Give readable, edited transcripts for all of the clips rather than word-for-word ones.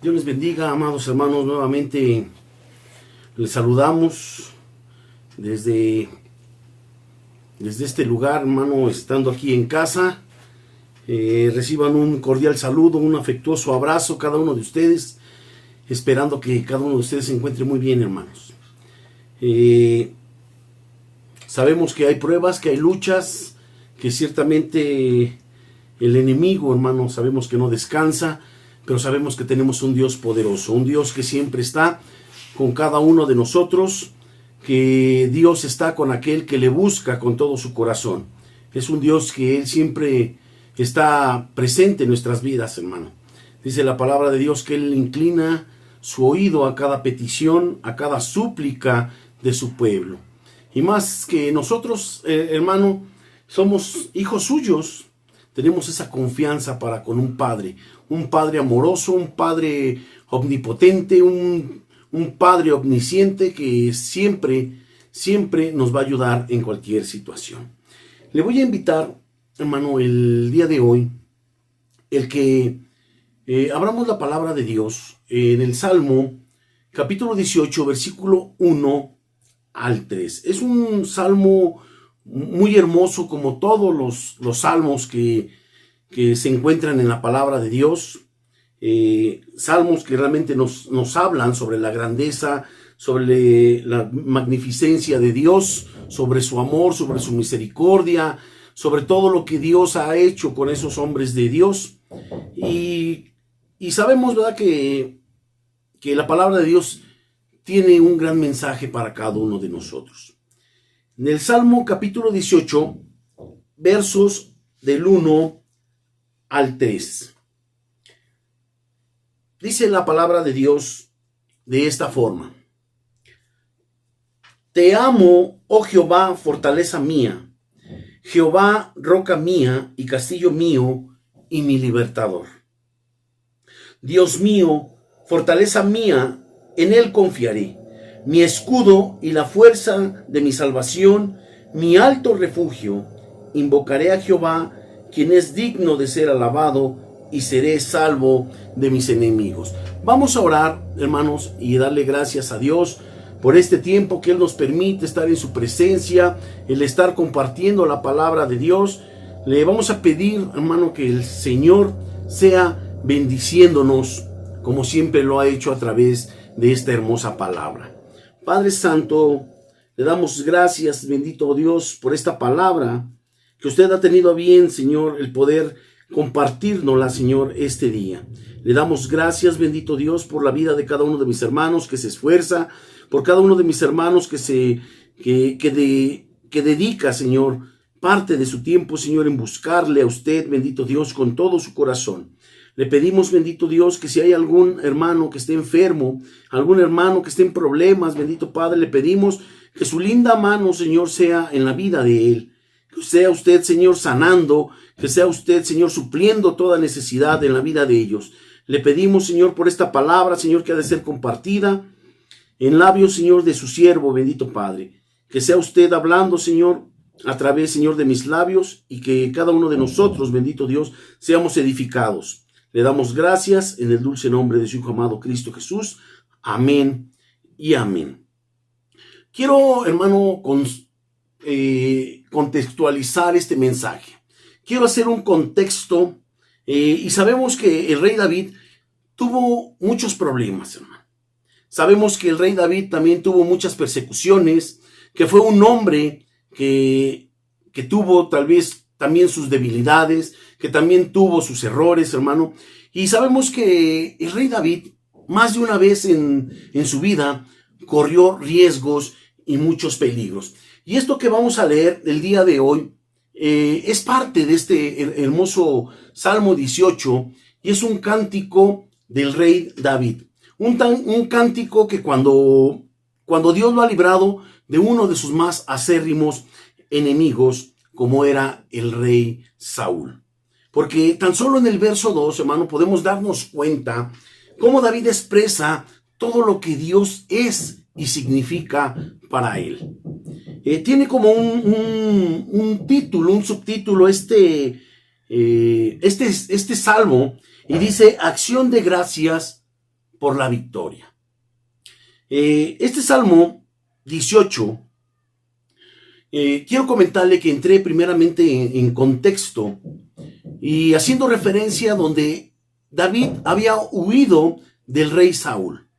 Dios les bendiga, amados hermanos. Nuevamente les saludamos desde este lugar, hermano, estando aquí en casa. Reciban un cordial saludo, un afectuoso abrazo cada uno de ustedes, esperando que cada uno de ustedes se encuentre muy bien, hermanos. Sabemos que hay pruebas, que hay luchas, que ciertamente el enemigo, hermano, sabemos que no descansa, pero sabemos que tenemos un Dios poderoso, un Dios que siempre está con cada uno de nosotros, que Dios está con aquel que le busca con todo su corazón. Es un Dios que Él siempre está presente en nuestras vidas, hermano. Dice la palabra de Dios que Él inclina su oído a cada petición, a cada súplica de su pueblo. Y más que nosotros, hermano, somos hijos suyos, tenemos esa confianza para con un Padre amoroso, un Padre omnipotente, un Padre omnisciente que siempre nos va a ayudar en cualquier situación. Le voy a invitar, hermano, el día de hoy, el que abramos la palabra de Dios en el Salmo, capítulo 18, versículo 1 al 3. Es un salmo muy hermoso, como todos los salmos que se encuentran en la palabra de Dios. Salmos que realmente nos hablan sobre la grandeza, sobre la magnificencia de Dios, sobre su amor, sobre su misericordia, sobre todo lo que Dios ha hecho con esos hombres de Dios. Y sabemos, ¿verdad?, que la palabra de Dios tiene un gran mensaje para cada uno de nosotros. En el Salmo capítulo 18, versos del 1 al 3. Dice la palabra de Dios de esta forma: Te amo, oh Jehová, fortaleza mía, Jehová, roca mía y castillo mío y mi libertador. Dios mío, fortaleza mía, en él confiaré, mi escudo y la fuerza de mi salvación, mi alto refugio. Invocaré a Jehová, quien es digno de ser alabado, y seré salvo de mis enemigos. Vamos a orar, hermanos, y darle gracias a Dios por este tiempo que Él nos permite estar en su presencia, el estar compartiendo la palabra de Dios. Le vamos a pedir, hermano, que el Señor sea bendiciéndonos, como siempre lo ha hecho a través de esta hermosa palabra. Padre Santo, le damos gracias, bendito Dios, por esta palabra que usted ha tenido a bien, Señor, el poder compartírnosla, Señor, este día. Le damos gracias, bendito Dios, por la vida de cada uno de mis hermanos que se esfuerza, por cada uno de mis hermanos que dedica, Señor, parte de su tiempo, Señor, en buscarle a usted, bendito Dios, con todo su corazón. Le pedimos, bendito Dios, que si hay algún hermano que esté enfermo, algún hermano que esté en problemas, bendito Padre, le pedimos que su linda mano, Señor, sea en la vida de él. Que sea usted, Señor, sanando, que sea usted, Señor, supliendo toda necesidad en la vida de ellos. Le pedimos, Señor, por esta palabra, Señor, que ha de ser compartida en labios, Señor, de su siervo, bendito Padre. Que sea usted hablando, Señor, a través, Señor, de mis labios, y que cada uno de nosotros, bendito Dios, seamos edificados. Le damos gracias en el dulce nombre de su Hijo amado Cristo Jesús. Amén y amén. Quiero, hermano, contextualizar este mensaje. Quiero hacer un contexto, y sabemos que el rey David tuvo muchos problemas, hermano. Sabemos que el rey David también tuvo muchas persecuciones, que fue un hombre que tuvo tal vez también sus debilidades, que también tuvo sus errores, hermano. Y sabemos que el rey David, más de una vez en su vida, corrió riesgos y muchos peligros. Y esto que vamos a leer el día de hoy es parte de este hermoso Salmo 18, y es un cántico del rey David. Un cántico que cuando Dios lo ha librado de uno de sus más acérrimos enemigos, como era el rey Saúl. Porque tan solo en el verso 2, hermano, podemos darnos cuenta cómo David expresa todo lo que Dios es y significa para él. Tiene como un título, un subtítulo este salmo, y dice: acción de gracias por la victoria. Este Salmo 18, quiero comentarle que entré primeramente en contexto y haciendo referencia donde David había huido del rey Saúl.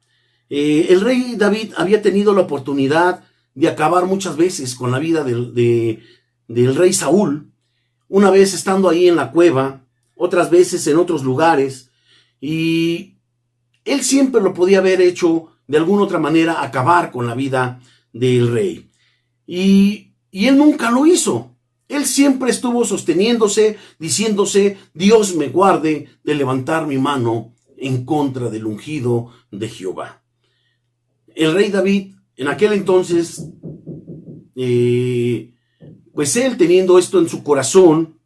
El rey David había tenido la oportunidad de acabar muchas veces con la vida del rey Saúl, una vez estando ahí en la cueva, otras veces en otros lugares, y él siempre lo podía haber hecho de alguna otra manera, acabar con la vida del rey. Y él nunca lo hizo. Él siempre estuvo sosteniéndose, diciéndose: Dios me guarde de levantar mi mano en contra del ungido de Jehová. El rey David, en aquel entonces, pues él teniendo esto en su corazón,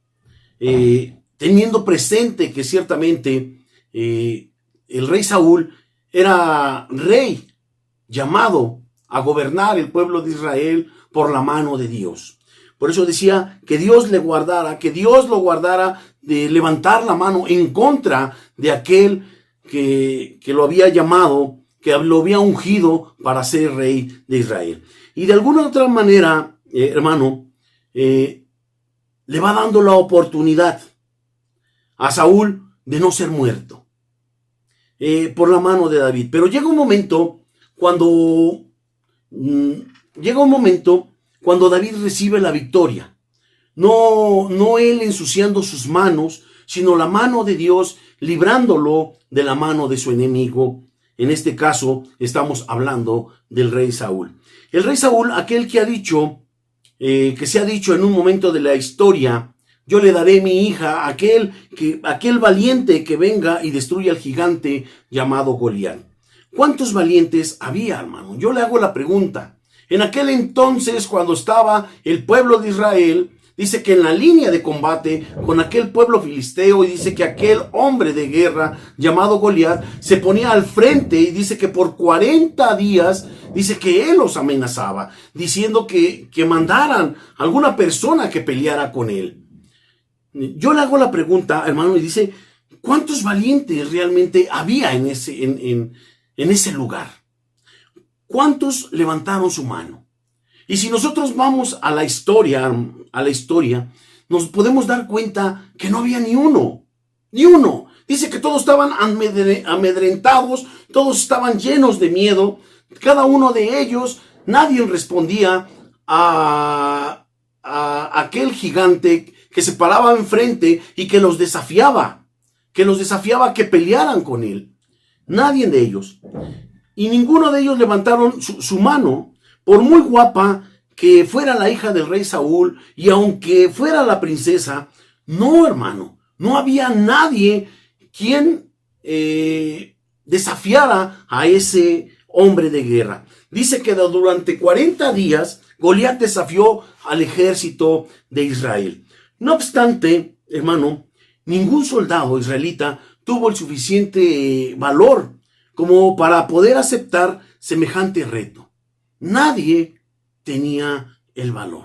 teniendo presente que ciertamente el rey Saúl era rey llamado a gobernar el pueblo de Israel por la mano de Dios. Por eso decía que Dios le guardara, que Dios lo guardara de levantar la mano en contra de aquel que lo había llamado, que lo había ungido para ser rey de Israel. Y de alguna otra manera, hermano, le va dando la oportunidad a Saúl de no ser muerto por la mano de David. Pero llega un momento cuando David recibe la victoria. No él ensuciando sus manos, sino la mano de Dios librándolo de la mano de su enemigo. En este caso estamos hablando del rey Saúl. El rey Saúl, aquel que ha dicho, que se ha dicho en un momento de la historia: yo le daré mi hija a aquel valiente que venga y destruya al gigante llamado Goliat. ¿Cuántos valientes había, hermano? Yo le hago la pregunta. En aquel entonces, cuando estaba el pueblo de Israel, dice que en la línea de combate con aquel pueblo filisteo, y dice que aquel hombre de guerra llamado Goliat se ponía al frente, y dice que por 40 días, dice que él los amenazaba, diciendo que mandaran a alguna persona que peleara con él. Yo le hago la pregunta, hermano, y dice: ¿cuántos valientes realmente había en ese lugar? ¿Cuántos levantaron su mano? Y si nosotros vamos a la historia, nos podemos dar cuenta que no había ni uno. Dice que todos estaban amedrentados, todos estaban llenos de miedo. Cada uno de ellos, nadie respondía a aquel gigante que se paraba enfrente y que los desafiaba que pelearan con él. Nadie de ellos. Y ninguno de ellos levantaron su mano, por muy guapa que fuera la hija del rey Saúl, y aunque fuera la princesa. No, hermano, no había nadie quien desafiara a ese hombre de guerra. Dice que durante 40 días Goliat desafió al ejército de Israel. No obstante, hermano, ningún soldado israelita tuvo el suficiente valor como para poder aceptar semejante reto. Nadie tenía el valor.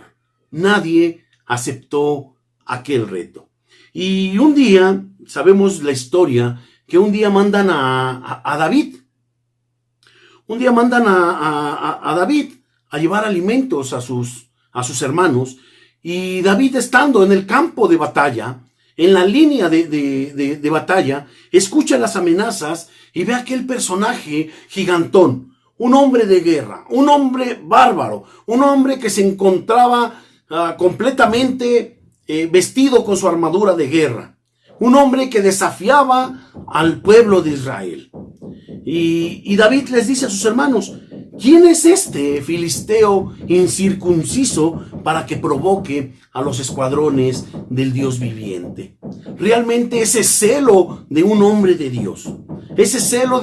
Nadie aceptó aquel reto. Y un día, sabemos la historia, que un día mandan a David. Un día mandan a David a llevar alimentos a sus hermanos. Y David, estando en el campo de batalla, en la línea de batalla, escucha las amenazas y ve a aquel personaje gigantón, un hombre de guerra, un hombre bárbaro, un hombre que se encontraba completamente vestido con su armadura de guerra, un hombre que desafiaba al pueblo de Israel. Y David les dice a sus hermanos: ¿quién es este filisteo incircunciso para que provoque a los escuadrones del Dios viviente? Realmente ese celo de un hombre de Dios, ese celo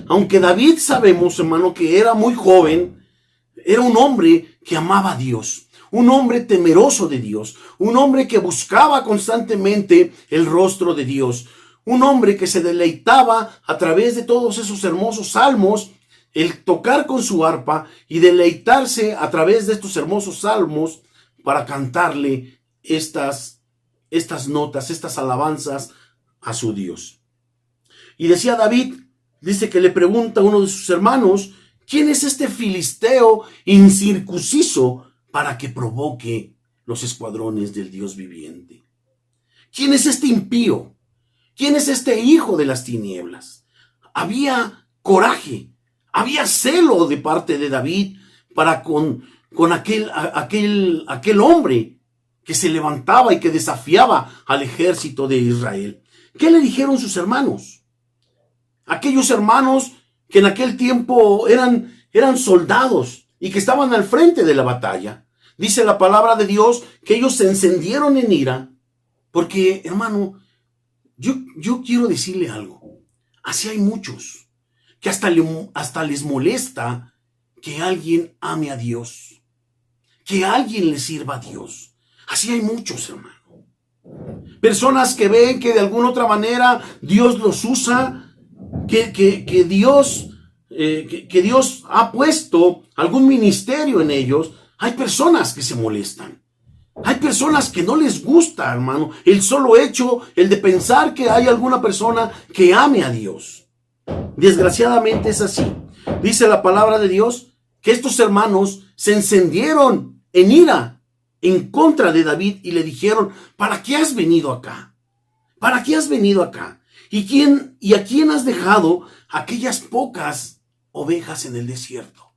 aunque David, sabemos, hermano, que era muy joven, era un hombre que amaba a Dios, un hombre temeroso de Dios, un hombre que buscaba constantemente el rostro de Dios, un hombre que se deleitaba a través de todos esos hermosos salmos, el tocar con su arpa y deleitarse a través de estos hermosos salmos para cantarle estas notas, estas alabanzas a su Dios. Y decía David: dice que le pregunta a uno de sus hermanos, ¿quién es este filisteo incircunciso para que provoque los escuadrones del Dios viviente? ¿Quién es este impío? ¿Quién es este hijo de las tinieblas? Había coraje, había celo de parte de David para con aquel hombre que se levantaba y que desafiaba al ejército de Israel. ¿Qué le dijeron sus hermanos? Aquellos hermanos que en aquel tiempo eran soldados y que estaban al frente de la batalla. Dice la palabra de Dios que ellos se encendieron en ira, porque, hermano, yo quiero decirle algo. Así hay muchos que hasta les molesta que alguien ame a Dios, que alguien le sirva a Dios. Así hay muchos, hermano. Personas que ven que de alguna otra manera Dios los usa, que Dios ha puesto algún ministerio en ellos. Hay personas que se molestan. Hay personas que no les gusta, hermano, el solo hecho, el de pensar que hay alguna persona que ame a Dios. Desgraciadamente es así. Dice la palabra de Dios que estos hermanos se encendieron en ira en contra de David y le dijeron, ¿para qué has venido acá? ¿Para qué has venido acá? ¿Y a quién has dejado aquellas pocas ovejas en el desierto?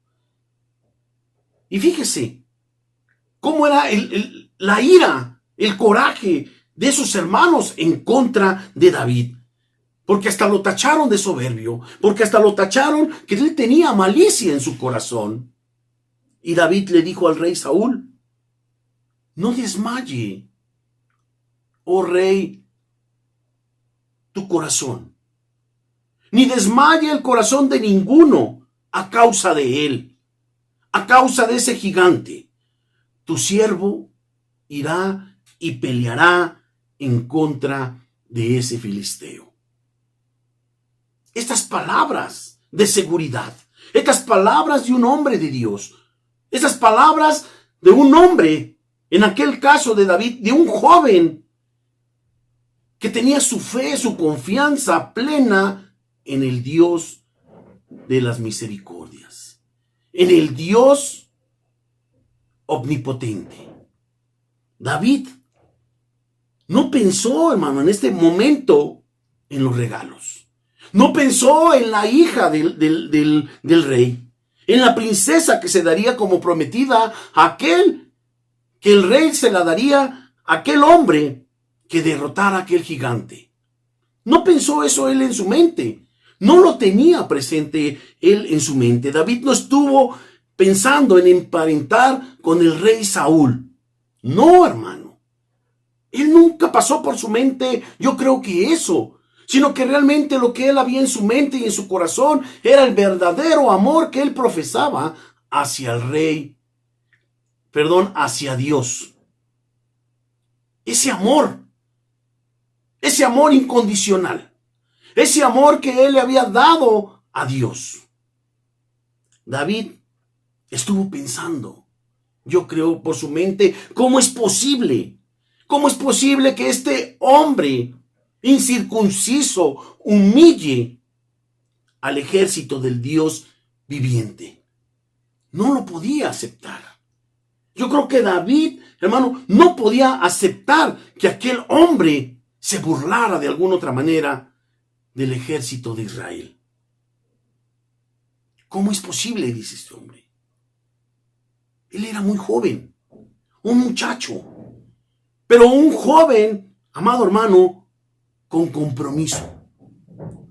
Y fíjese cómo era la ira, el coraje de esos hermanos en contra de David. Porque hasta lo tacharon de soberbio, porque hasta lo tacharon que él tenía malicia en su corazón. Y David le dijo al rey Saúl, no desmaye, oh rey, tu corazón, ni desmaye el corazón de ninguno a causa de él, a causa de ese gigante. Tu siervo irá y peleará en contra de ese filisteo. Estas palabras de seguridad, estas palabras de un hombre de Dios, estas palabras de un hombre, en aquel caso de David, de un joven que tenía su fe, su confianza plena en el Dios de las misericordias, en el Dios omnipotente. David no pensó, hermano, en este momento en los regalos. No pensó en la hija del rey, en la princesa que se daría como prometida a aquel que el rey se la daría a aquel hombre que derrotara a aquel gigante. No pensó eso él en su mente. No lo tenía presente él en su mente. David no estuvo pensando en emparentar con el rey Saúl. No, hermano. Él nunca pasó por su mente, yo creo que eso, sino que realmente lo que él había en su mente y en su corazón era el verdadero amor que él profesaba hacia el rey, hacia Dios. Ese amor incondicional, ese amor que él le había dado a Dios. David estuvo pensando, yo creo por su mente, ¿cómo es posible? ¿Cómo es posible que este hombre incircunciso humille al ejército del Dios viviente? No lo podía aceptar. Yo creo que David, hermano, no podía aceptar que aquel hombre se burlara de alguna otra manera del ejército de Israel. ¿Cómo es posible? Dice este hombre. Él era muy joven, un muchacho, pero un joven, amado hermano, con compromiso.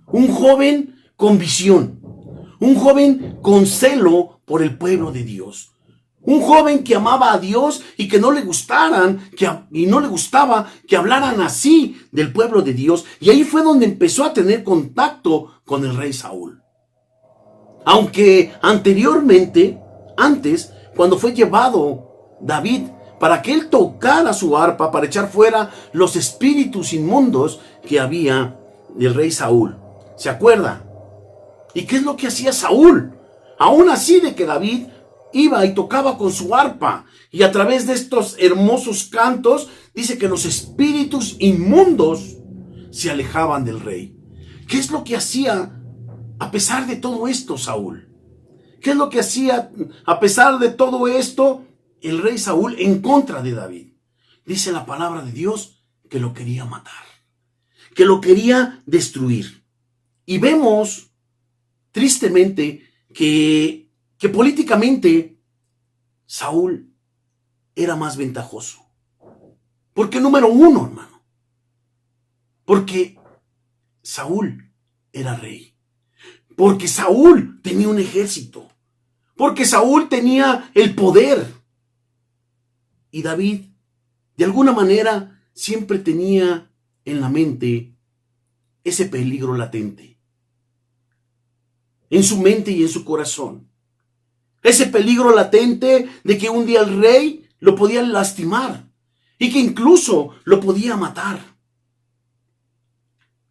Un joven con visión. Un joven con celo por el pueblo de Dios. Un joven que amaba a Dios y que no le gustaba que hablaran así del pueblo de Dios. Y ahí fue donde empezó a tener contacto con el rey Saúl. Aunque antes, cuando fue llevado David para que él tocara su arpa para echar fuera los espíritus inmundos que había del rey Saúl. ¿Se acuerda? ¿Y qué es lo que hacía Saúl? Aún así de que David iba y tocaba con su arpa, y a través de estos hermosos cantos dice que los espíritus inmundos se alejaban del rey. ¿Qué es lo que hacía A pesar de todo esto, Saúl, ¿qué es lo que hacía a pesar de todo esto el rey Saúl en contra de David? Dice la palabra de Dios que lo quería matar, que lo quería destruir. Y vemos, tristemente, que políticamente Saúl era más ventajoso. Porque número uno, hermano, porque Saúl era rey. Porque Saúl tenía un ejército. Porque Saúl tenía el poder. Y David, de alguna manera, siempre tenía en la mente ese peligro latente. En su mente y en su corazón. Ese peligro latente de que un día el rey lo podía lastimar. Y que incluso lo podía matar.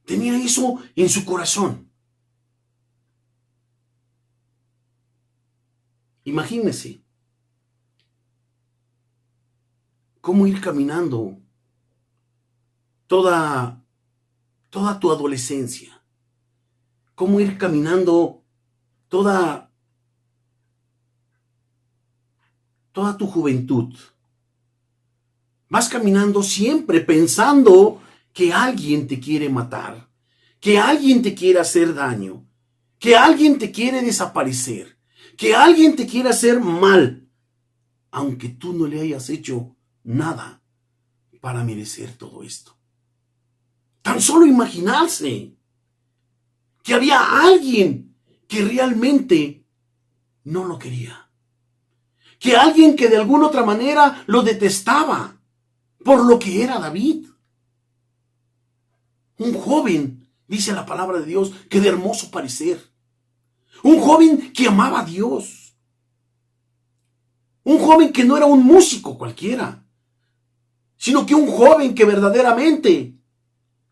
Tenía eso en su corazón. Imagínese cómo ir caminando toda tu adolescencia. Cómo ir caminando toda tu juventud. Vas caminando siempre pensando que alguien te quiere matar, que alguien te quiere hacer daño, que alguien te quiere desaparecer, que alguien te quiere hacer mal, aunque tú no le hayas hecho nada para merecer todo esto. Tan solo imaginarse que había alguien que realmente no lo quería, que alguien que de alguna otra manera lo detestaba por lo que era David. Un joven, dice la palabra de Dios, que de hermoso parecer. Un joven que amaba a Dios. Un joven que no era un músico cualquiera, sino que un joven que verdaderamente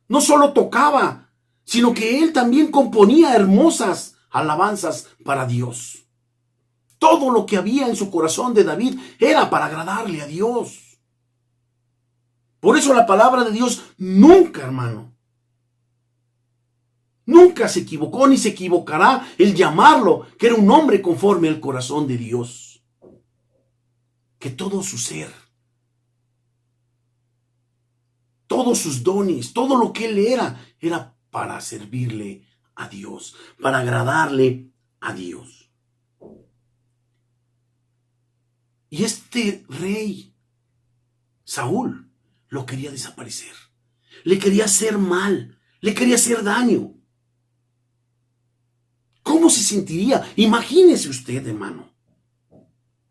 no solo tocaba, sino que él también componía hermosas alabanzas para Dios. Todo lo que había en su corazón de David era para agradarle a Dios. Por eso la palabra de Dios nunca, hermano, nunca se equivocó ni se equivocará el llamarlo que era un hombre conforme al corazón de Dios. Que todo su ser, todos sus dones, todo lo que él era para servirle a Dios, para agradarle a Dios. Y este rey, Saúl, lo quería desaparecer. Le quería hacer mal, le quería hacer daño. ¿Cómo se sentiría? Imagínese usted, hermano.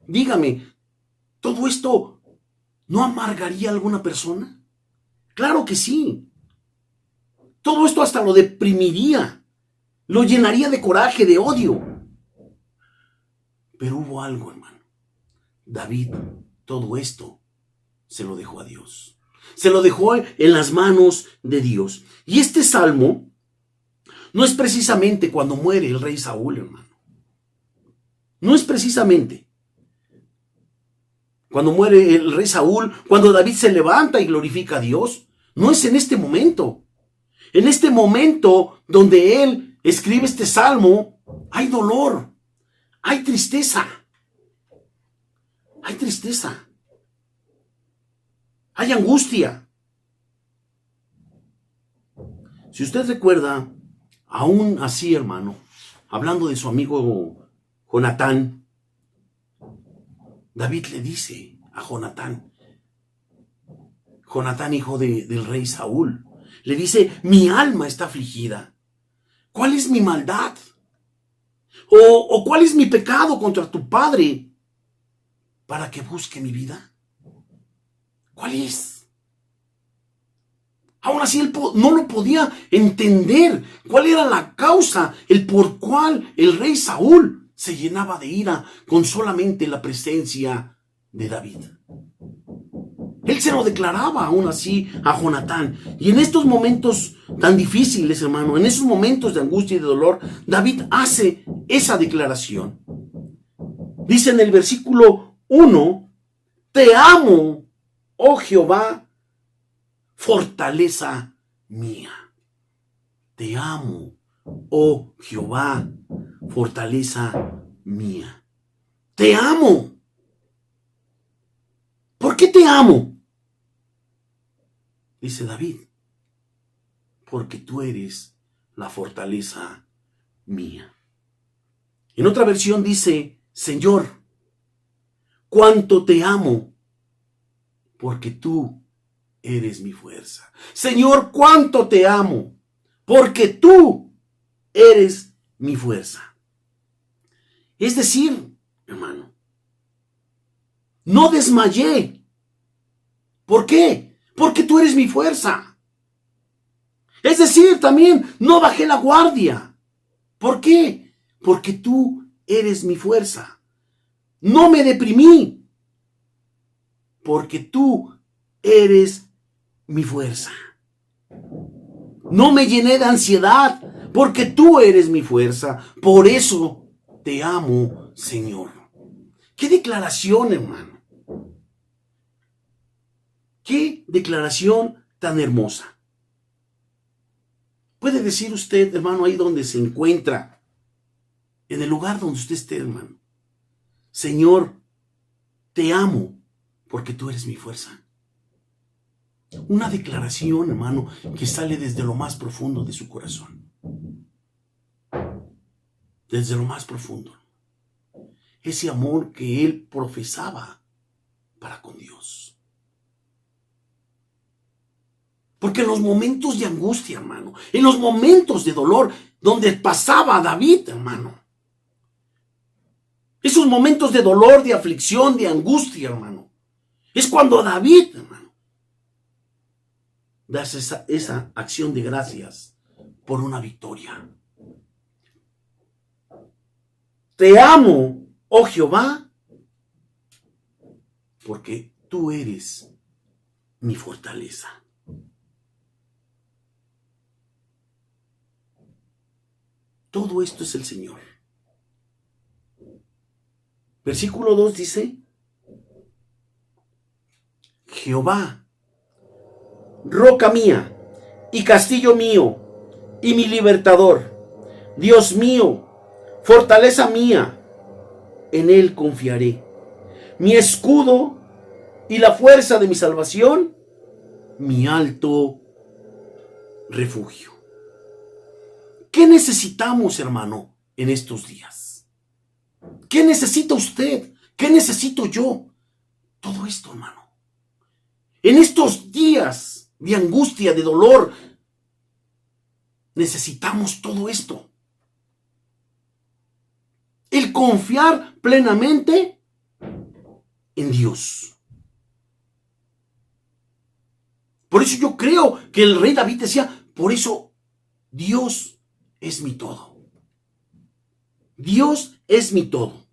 Dígame, ¿todo esto no amargaría a alguna persona? Claro que sí. Todo esto hasta lo deprimiría, lo llenaría de coraje, de odio. Pero hubo algo, hermano. David, todo esto se lo dejó a Dios. Se lo dejó en las manos de Dios. Y este salmo no es precisamente cuando muere el rey Saúl, hermano. No es precisamente cuando muere el rey Saúl, cuando David se levanta y glorifica a Dios. No es en este momento. En este momento donde él escribe este salmo, hay dolor, hay tristeza. Hay tristeza. Hay angustia. Si usted recuerda, aún así, hermano, hablando de su amigo Jonatán, David le dice a Jonatán, hijo del rey Saúl, le dice, mi alma está afligida. ¿Cuál es mi maldad? ¿O cuál es mi pecado contra tu padre para que busque mi vida? ¿Cuál es? Aún así él no lo podía entender. ¿Cuál era la causa, el por cual el rey Saúl se llenaba de ira con solamente la presencia de David? Él se lo declaraba aún así a Jonatán. Y en estos momentos tan difíciles, hermano, en esos momentos de angustia y de dolor, David hace esa declaración. Dice en el versículo 1, te amo, oh Jehová, fortaleza mía. Te amo, oh Jehová, fortaleza mía. Te amo. ¿Por qué te amo? Dice David, porque tú eres la fortaleza mía. En otra versión dice, Señor, cuánto te amo, porque tú eres mi fuerza. Señor, cuánto te amo, porque tú eres mi fuerza. Es decir, hermano, no desmayé. ¿Por qué? Porque tú eres mi fuerza. Es decir, también no bajé la guardia. ¿Por qué? Porque tú eres mi fuerza. No me deprimí, porque tú eres mi fuerza. No me llené de ansiedad, porque tú eres mi fuerza. Por eso te amo, Señor. ¡Qué declaración, hermano! ¡Qué declaración tan hermosa! Puede decir usted, hermano, ahí donde se encuentra, en el lugar donde usted esté, hermano, Señor, te amo porque tú eres mi fuerza. Una declaración, hermano, que sale desde lo más profundo de su corazón. Desde lo más profundo. Ese amor que él profesaba para con Dios. Porque en los momentos de angustia, hermano, en los momentos de dolor, donde pasaba David, hermano, esos momentos de dolor, de aflicción, de angustia, hermano, es cuando David, hermano, da esa acción de gracias por una victoria. Te amo, oh Jehová, porque tú eres mi fortaleza. Todo esto es el Señor. Versículo 2 dice, Jehová, roca mía y castillo mío y mi libertador, Dios mío, fortaleza mía, en él confiaré. Mi escudo y la fuerza de mi salvación, mi alto refugio. ¿Qué necesitamos, hermano, en estos días? ¿Qué necesita usted? ¿Qué necesito yo? Todo esto, hermano. En estos días de angustia, de dolor, necesitamos todo esto. El confiar plenamente en Dios. Por eso yo creo que el rey David decía, por eso Dios es mi todo. Dios es mi todo.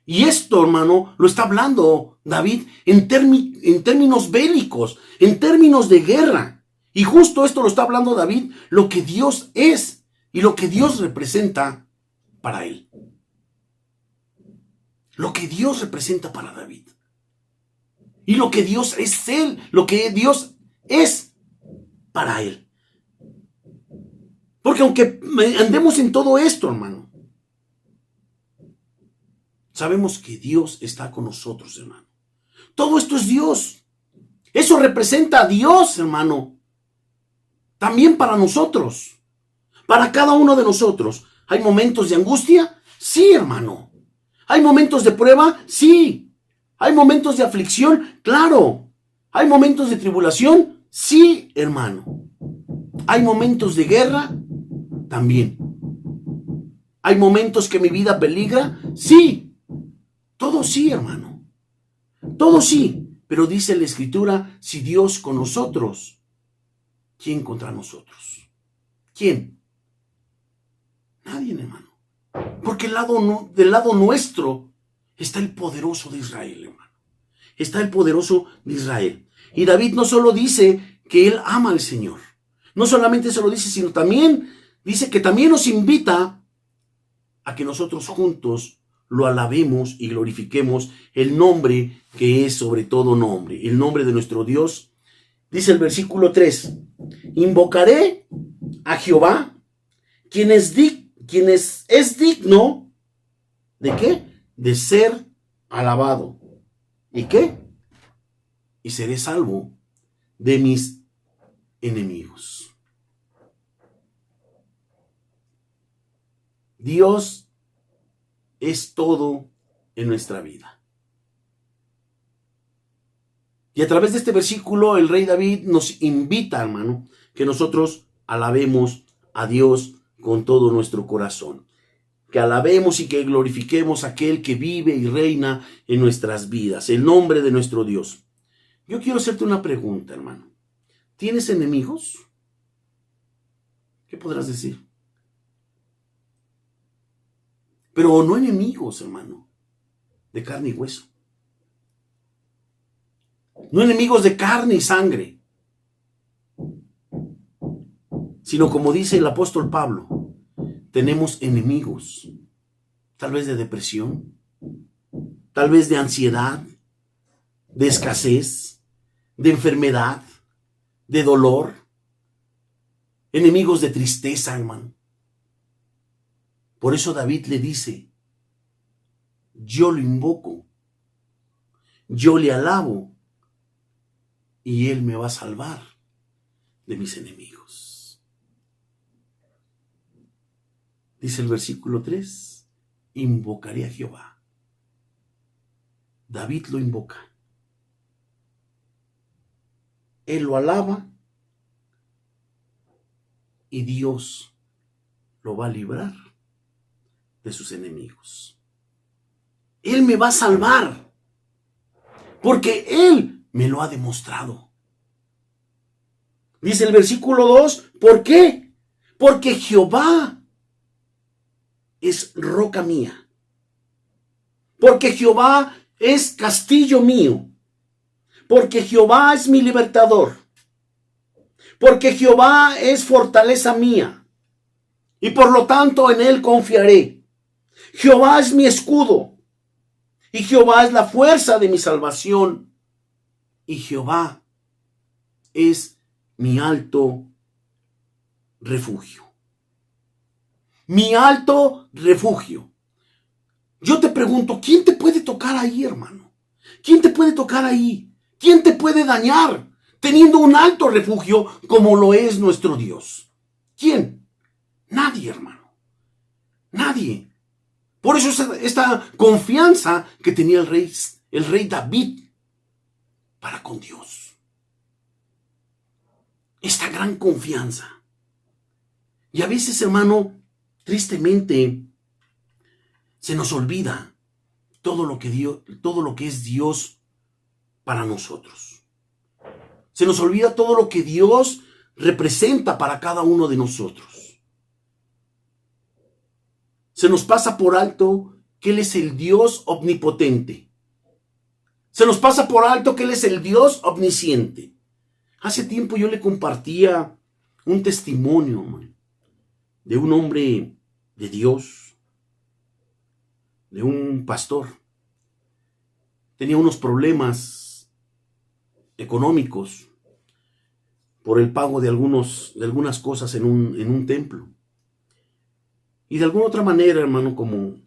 Y esto, hermano, lo está hablando David en términos bélicos, en términos de guerra. Y justo esto lo está hablando David, lo que Dios es y lo que Dios representa para él. Lo que Dios representa para David. Y lo que Dios es él, lo que Dios es para él. Porque aunque andemos en todo esto, hermano, sabemos que Dios está con nosotros, hermano. Todo esto es Dios. Eso representa a Dios, hermano. También para nosotros. Para cada uno de nosotros. ¿Hay momentos de angustia? Sí, hermano. ¿Hay momentos de prueba? Sí. ¿Hay momentos de aflicción? Claro. ¿Hay momentos de tribulación? Sí, hermano. ¿Hay momentos de guerra? También. ¿Hay momentos que mi vida peligra? Sí. Todo sí, hermano. Todo sí. Pero dice la Escritura, si Dios con nosotros, ¿quién contra nosotros? ¿Quién? Nadie, hermano. Porque del lado nuestro está el poderoso de Israel, hermano. Está el poderoso de Israel. Y David no solo dice que él ama al Señor. No solamente se lo dice, sino también dice que también nos invita a que nosotros juntos lo alabemos y glorifiquemos el nombre que es sobre todo nombre, el nombre de nuestro Dios. Dice el versículo 3, invocaré a Jehová quien es digno, ¿de qué? De ser alabado. ¿Y qué? Y seré salvo de mis enemigos. Dios es todo en nuestra vida. Y a través de este versículo, el rey David nos invita, hermano, que nosotros alabemos a Dios con todo nuestro corazón. Que alabemos y que glorifiquemos a aquel que vive y reina en nuestras vidas, el nombre de nuestro Dios. Yo quiero hacerte una pregunta, hermano. ¿Tienes enemigos? ¿Qué podrás decir? Pero no enemigos, hermano, de carne y hueso. No enemigos de carne y sangre, sino como dice el apóstol Pablo, tenemos enemigos, tal vez de depresión, tal vez de ansiedad, de escasez, de enfermedad, de dolor, enemigos de tristeza, hermano. Por eso David le dice, yo lo invoco, yo le alabo, y él me va a salvar de mis enemigos. Dice el versículo 3, invocaré a Jehová. David lo invoca. Él lo alaba y Dios lo va a librar de sus enemigos. Él me va a salvar porque Él me lo ha demostrado. Dice el versículo 2, ¿por qué? Porque Jehová es roca mía. Porque Jehová es castillo mío. Porque Jehová es mi libertador. Porque Jehová es fortaleza mía. Y por lo tanto en Él confiaré. Jehová es mi escudo. Y Jehová es la fuerza de mi salvación. Y Jehová es mi alto refugio. Mi alto refugio. Yo te pregunto, ¿quién te puede tocar ahí, hermano? ¿Quién te puede tocar ahí? ¿Quién te puede dañar teniendo un alto refugio como lo es nuestro Dios? ¿Quién? Nadie, hermano. Nadie. Por eso esta confianza que tenía el rey David para con Dios. Esta gran confianza. Y a veces, hermano, tristemente, se nos olvida todo lo que es Dios para nosotros. Se nos olvida todo lo que Dios representa para cada uno de nosotros. Se nos pasa por alto que Él es el Dios omnipotente. Se nos pasa por alto que Él es el Dios omnisciente. Hace tiempo yo le compartía un testimonio, man, de un hombre de Dios, de un pastor. Tenía unos problemas económicos por el pago de algunas cosas en un templo. Y de alguna otra manera, hermano, como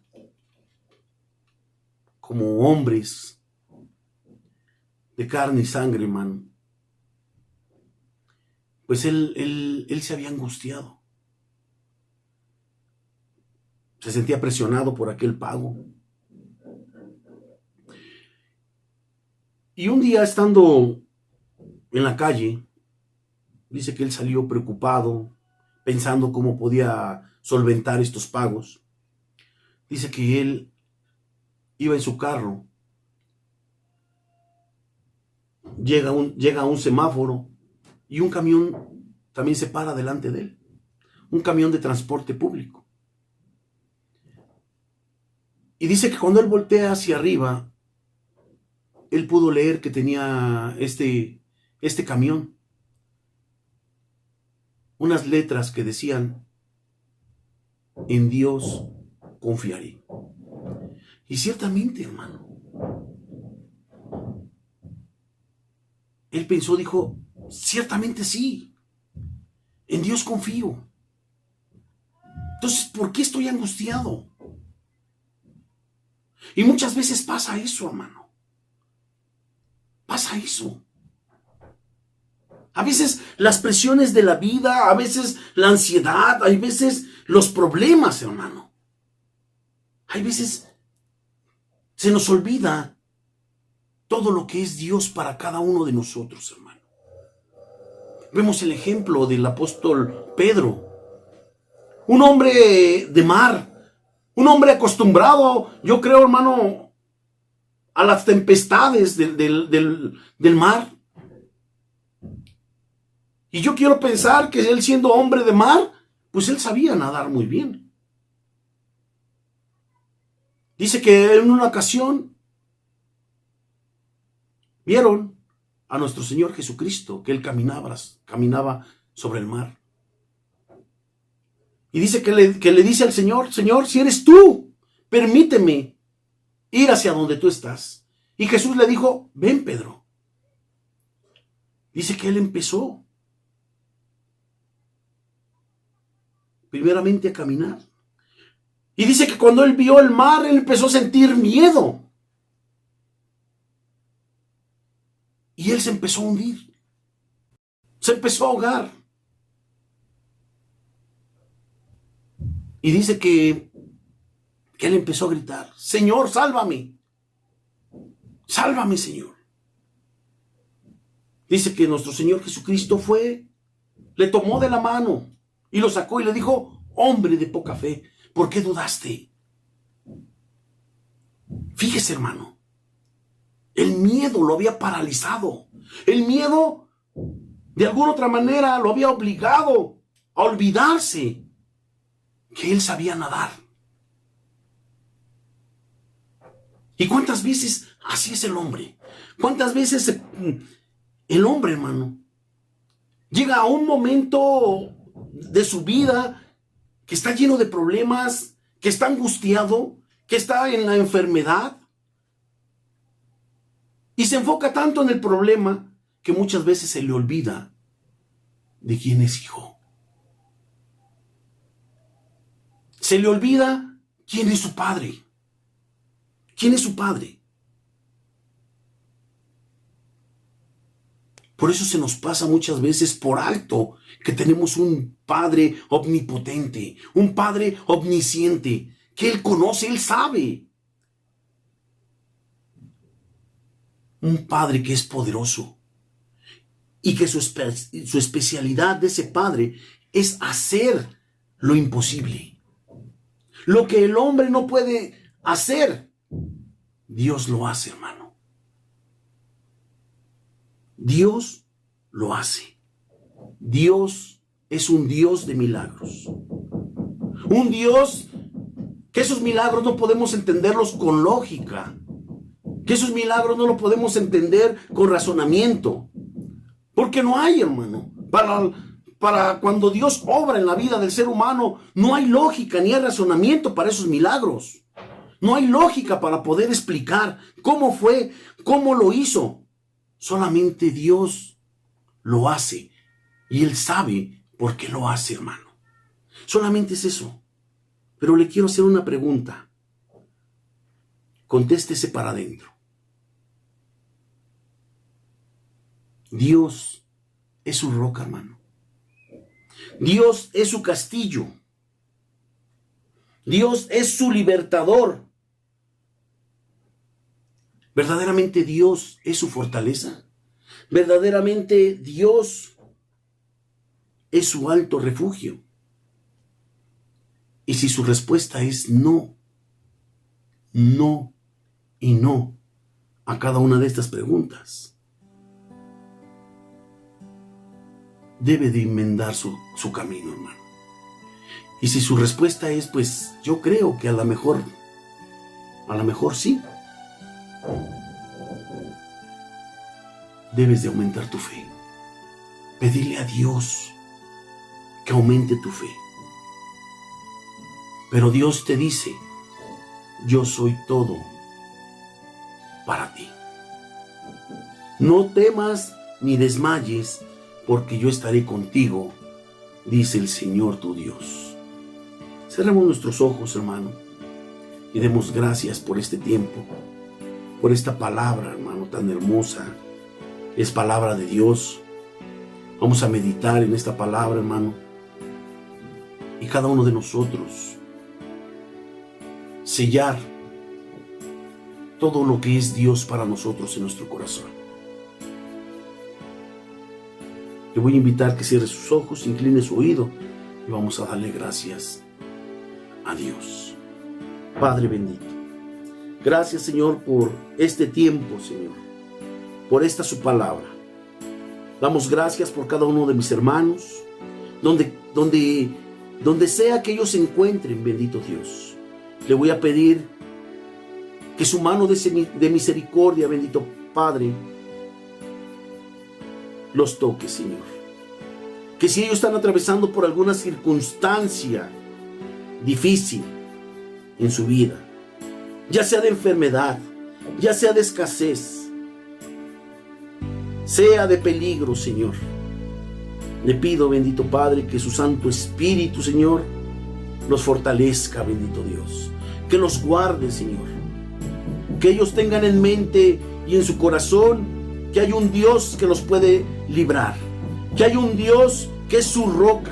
hombres de carne y sangre, hermano, pues él se había angustiado. Se sentía presionado por aquel pago. Y un día, estando en la calle, dice que él salió preocupado, pensando cómo podía solventar estos pagos. Dice que él iba en su carro, llega a un semáforo y un camión también se para delante de él. Un camión de transporte público. Y dice que cuando él voltea hacia arriba, él pudo leer que tenía este camión unas letras que decían, en Dios confiaré. Y ciertamente, hermano, él pensó, dijo, ciertamente sí, en Dios confío. Entonces, ¿por qué estoy angustiado? Y muchas veces pasa eso, hermano. Pasa eso. A veces las presiones de la vida, a veces la ansiedad, hay veces los problemas, hermano. Hay veces se nos olvida todo lo que es Dios para cada uno de nosotros, hermano. Vemos el ejemplo del apóstol Pedro, un hombre de mar, un hombre acostumbrado, yo creo, hermano, a las tempestades del mar. Y yo quiero pensar que él, siendo hombre de mar, pues él sabía nadar muy bien. Dice que en una ocasión vieron a nuestro Señor Jesucristo, que él caminaba sobre el mar. Y dice que le dice al Señor: Señor, si eres tú, permíteme ir hacia donde tú estás. Y Jesús le dijo: ven, Pedro. Dice que él empezó primeramente a caminar. Y dice que cuando él vio el mar, él empezó a sentir miedo. Y él se empezó a hundir. Se empezó a ahogar. Y dice que él empezó a gritar: Señor, sálvame. Sálvame, Señor. Dice que nuestro Señor Jesucristo fue, le tomó de la mano y lo sacó y le dijo: hombre de poca fe, ¿por qué dudaste? Fíjese, hermano, el miedo lo había paralizado. El miedo, de alguna otra manera, lo había obligado a olvidarse que él sabía nadar. ¿Y cuántas veces así es el hombre? ¿Cuántas veces el hombre, hermano, llega a un momento de su vida que está lleno de problemas, que está angustiado, que está en la enfermedad, y se enfoca tanto en el problema que muchas veces se le olvida de quién es hijo? Se le olvida quién es su padre. ¿Quién es su padre? Por eso se nos pasa muchas veces por alto que tenemos un Padre omnipotente, un Padre omnisciente, que Él conoce, Él sabe. Un Padre que es poderoso y que su especialidad de ese Padre es hacer lo imposible. Lo que el hombre no puede hacer, Dios lo hace, hermano. Dios lo hace. Dios es un Dios de milagros. Un Dios que esos milagros no podemos entenderlos con lógica. Que esos milagros no los podemos entender con razonamiento. Porque no hay, hermano. Para cuando Dios obra en la vida del ser humano, no hay lógica ni hay razonamiento para esos milagros. No hay lógica para poder explicar cómo fue, cómo lo hizo. Solamente Dios lo hace. Y Él sabe por qué lo hace, hermano. Solamente es eso. Pero le quiero hacer una pregunta. Contéstese para adentro. Dios es su roca, hermano. Dios es su castillo. Dios es su libertador. ¿Verdaderamente Dios es su fortaleza? ¿Verdaderamente Dios es su alto refugio? Y si su respuesta es no, no y no a cada una de estas preguntas, debe de enmendar su camino, hermano. Y si su respuesta es, pues yo creo que a lo mejor sí, debes de aumentar tu fe. Pedirle a Dios que aumente tu fe. Pero Dios te dice: yo soy todo para ti. No temas ni desmayes, porque yo estaré contigo, dice el Señor tu Dios. Cerremos nuestros ojos, hermano, y demos gracias por este tiempo, por esta palabra, hermano, tan hermosa. Es palabra de Dios. Vamos a meditar en esta palabra, hermano, y cada uno de nosotros sellar todo lo que es Dios para nosotros en nuestro corazón. Le voy a invitar que cierre sus ojos, incline su oído y vamos a darle gracias a Dios. Padre bendito, gracias, Señor, por este tiempo, Señor, por esta su palabra. Damos gracias por cada uno de mis hermanos, donde sea que ellos se encuentren, bendito Dios. Le voy a pedir que su mano de misericordia, bendito Padre, los toque, Señor. Que si ellos están atravesando por alguna circunstancia difícil en su vida, ya sea de enfermedad, ya sea de escasez, sea de peligro, Señor, le pido, bendito Padre, que su Santo Espíritu, Señor, los fortalezca, bendito Dios, que los guarde, Señor, que ellos tengan en mente y en su corazón que hay un Dios que los puede librar, que hay un Dios que es su roca,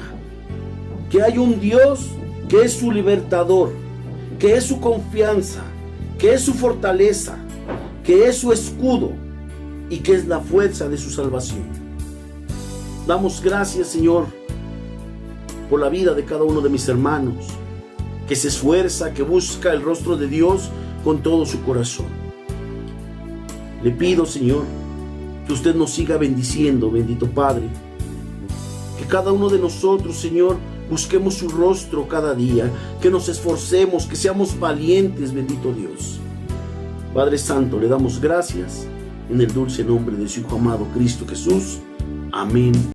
que hay un Dios que es su libertador, que es su confianza, que es su fortaleza, que es su escudo y que es la fuerza de su salvación. Damos gracias, Señor, por la vida de cada uno de mis hermanos, que se esfuerza, que busca el rostro de Dios con todo su corazón. Le pido, Señor, que usted nos siga bendiciendo, bendito Padre, que cada uno de nosotros, Señor, busquemos su rostro cada día, que nos esforcemos, que seamos valientes, bendito Dios. Padre Santo, le damos gracias en el dulce nombre de su Hijo amado Cristo Jesús. Amén.